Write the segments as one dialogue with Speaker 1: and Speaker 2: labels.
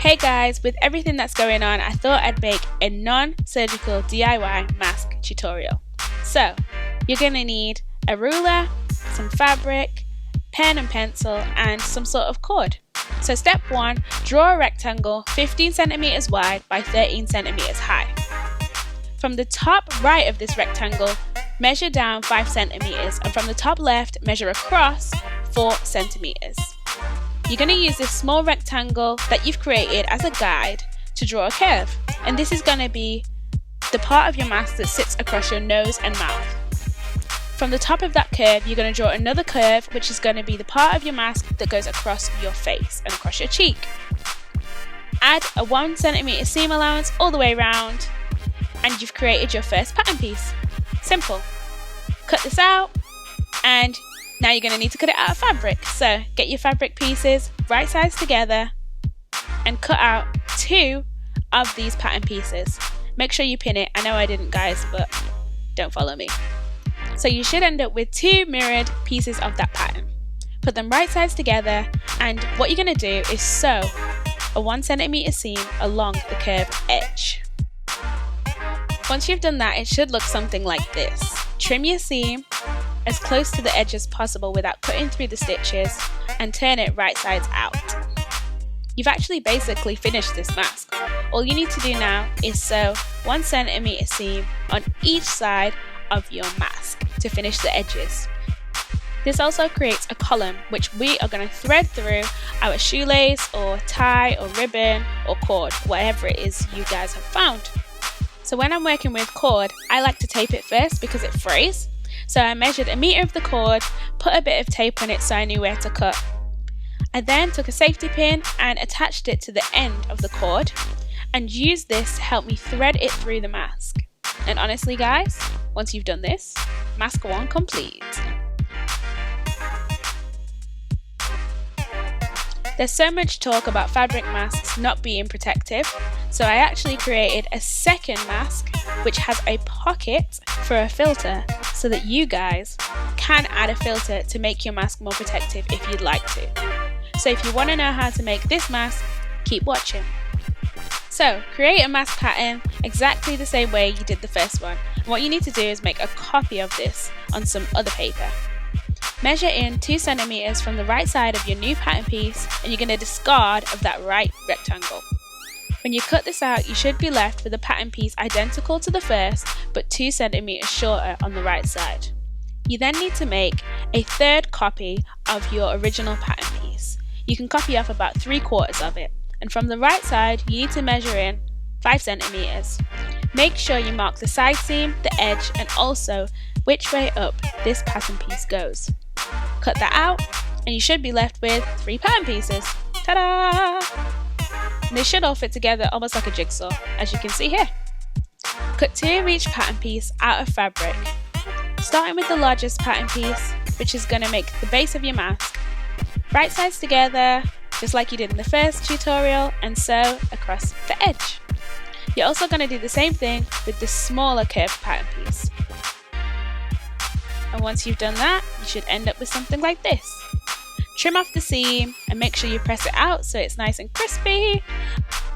Speaker 1: Hey guys, with everything that's going on, I thought I'd make a non-surgical DIY mask tutorial. So, you're going to need a ruler, some fabric, pen and pencil, and some sort of cord. So step 1, draw a rectangle 15 centimeters wide by 13 centimeters high. From the top right of this rectangle, measure down 5 centimeters, and from the top left, measure across 4 centimeters. You're going to use this small rectangle that you've created as a guide to draw a curve, and this is going to be the part of your mask that sits across your nose and mouth. From the top of that curve, you're going to draw another curve, which is going to be the part of your mask that goes across your face and across your cheek. Add a 1 centimeter seam allowance all the way around, and you've created your first pattern piece. Simple. Cut this out, and now you're going to need to cut it out of fabric. So get your fabric pieces right sides together and cut out 2 of these pattern pieces. Make sure you pin it. I know I didn't, guys, but don't follow me. So you should end up with 2 mirrored pieces of that pattern. Put them right sides together, and what you're going to do is sew a 1 centimeter seam along the curved edge. Once you've done that, it should look something like this. Trim your seam as close to the edge as possible without cutting through the stitches, and turn it right sides out. You've actually basically finished this mask. All you need to do now is sew 1 centimeter seam on each side of your mask to finish the edges. This also creates a column which we are going to thread through our shoelace or tie or ribbon or cord, whatever it is you guys have found. So when I'm working with cord, I like to tape it first because it frays. So I measured 1 meter of the cord, put a bit of tape on it so I knew where to cut. I then took a safety pin and attached it to the end of the cord and used this to help me thread it through the mask. And honestly guys, once you've done this, mask 1 complete. There's so much talk about fabric masks not being protective, so I actually created a second mask which has a pocket for a filter so that you guys can add a filter to make your mask more protective if you'd like to. So if you want to know how to make this mask, keep watching. So create a mask pattern exactly the same way you did the first one. And what you need to do is make a copy of this on some other paper. Measure in 2 centimeters from the right side of your new pattern piece, and you're going to discard of that right rectangle. When you cut this out, you should be left with a pattern piece identical to the first, but 2 centimeters shorter on the right side. You then need to make a third copy of your original pattern piece. You can copy off about 3/4 of it, and from the right side, you need to measure in 5 centimeters. Make sure you mark the side seam, the edge, and also which way up this pattern piece goes. Cut that out, and you should be left with 3 pattern pieces. Ta-da! And they should all fit together almost like a jigsaw, as you can see here. Cut 2 of each pattern piece out of fabric, starting with the largest pattern piece, which is going to make the base of your mask. Right sides together, just like you did in the first tutorial, and sew across the edge. You're also going to do the same thing with the smaller curved pattern piece. And once you've done that, you should end up with something like this. Trim off the seam and make sure you press it out so it's nice and crispy.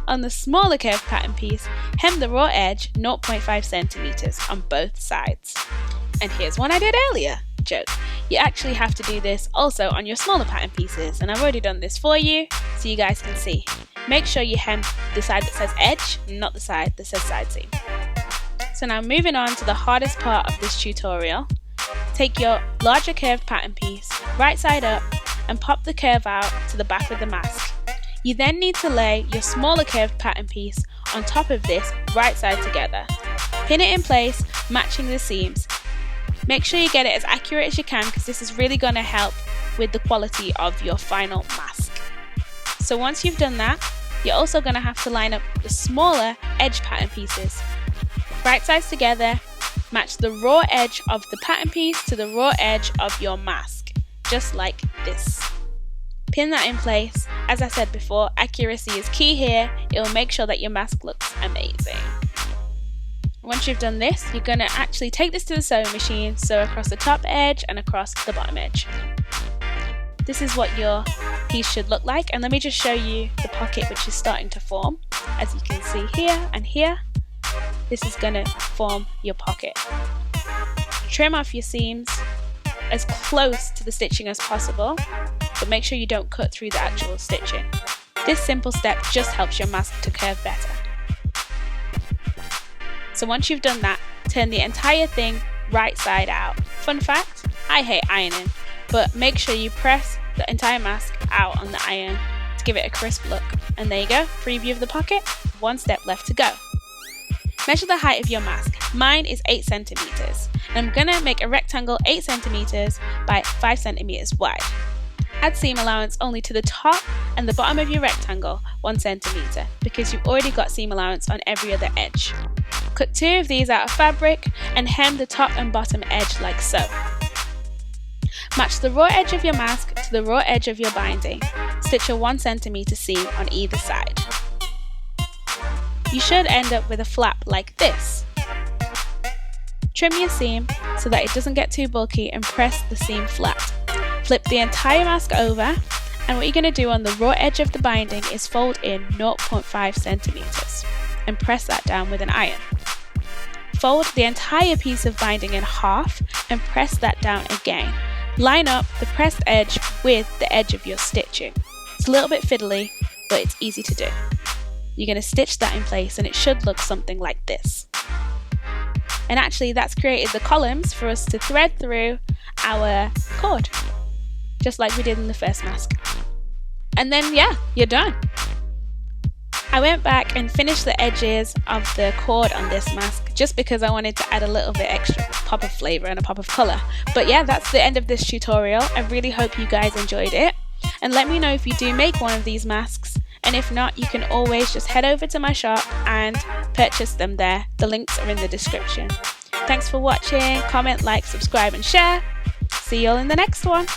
Speaker 1: On the smaller curved pattern piece, hem the raw edge 0.5 centimeters on both sides. And here's one I did earlier. Joke. You actually have to do this also on your smaller pattern pieces, and I've already done this for you so you guys can see. Make sure you hem the side that says edge, not the side that says side seam. So now moving on to the hardest part of this tutorial. Take your larger curved pattern piece, right side up, and pop the curve out to the back of the mask. You then need to lay your smaller curved pattern piece on top of this right side together. Pin it in place, matching the seams. Make sure you get it as accurate as you can because this is really going to help with the quality of your final mask. So once you've done that, you're also going to have to line up the smaller edge pattern pieces. Right sides together, match the raw edge of the pattern piece to the raw edge of your mask, just like this. Pin that in place. As I said before, accuracy is key here. It will make sure that your mask looks amazing. Once you've done this, you're going to actually take this to the sewing machine, sew across the top edge and across the bottom edge. this is what your piece should look like. And let me just show you the pocket which is starting to form. As you can see here and here, this is going to form your pocket. Trim off your seams as close to the stitching as possible, but make sure you don't cut through the actual stitching. This simple step just helps your mask to curve better. So once you've done that, turn the entire thing right side out. Fun fact, I hate ironing, but make sure you press the entire mask out on the iron to give it a crisp look. And there you go, preview of the pocket, one step left to go. Measure the height of your mask. Mine is 8 centimeters, and I'm gonna make a rectangle 8 centimeters by 5 centimeters wide. Add seam allowance only to the top and the bottom of your rectangle, 1 centimeter, because you've already got seam allowance on every other edge. Cut 2 of these out of fabric and hem the top and bottom edge like so. Match the raw edge of your mask to the raw edge of your binding. Stitch a 1 centimeter seam on either side. You should end up with a flap like this. Trim your seam so that it doesn't get too bulky and press the seam flat. Flip the entire mask over, and what you're going to do on the raw edge of the binding is fold in 0.5 centimeters and press that down with an iron. Fold the entire piece of binding in half and press that down again. Line up the pressed edge with the edge of your stitching. It's a little bit fiddly, but it's easy to do. You're going to stitch that in place and it should look something like this. And actually that's created the columns for us to thread through our cord, just like we did in the first mask. And then yeah, you're done. I went back and finished the edges of the cord on this mask just because I wanted to add a little bit extra pop of flavour and a pop of colour. But yeah, that's the end of this tutorial. I really hope you guys enjoyed it. And let me know if you do make one of these masks. And if not, you can always just head over to my shop and purchase them there. The links are in the description. Thanks for watching. Comment, like, subscribe and share. See you all in the next one.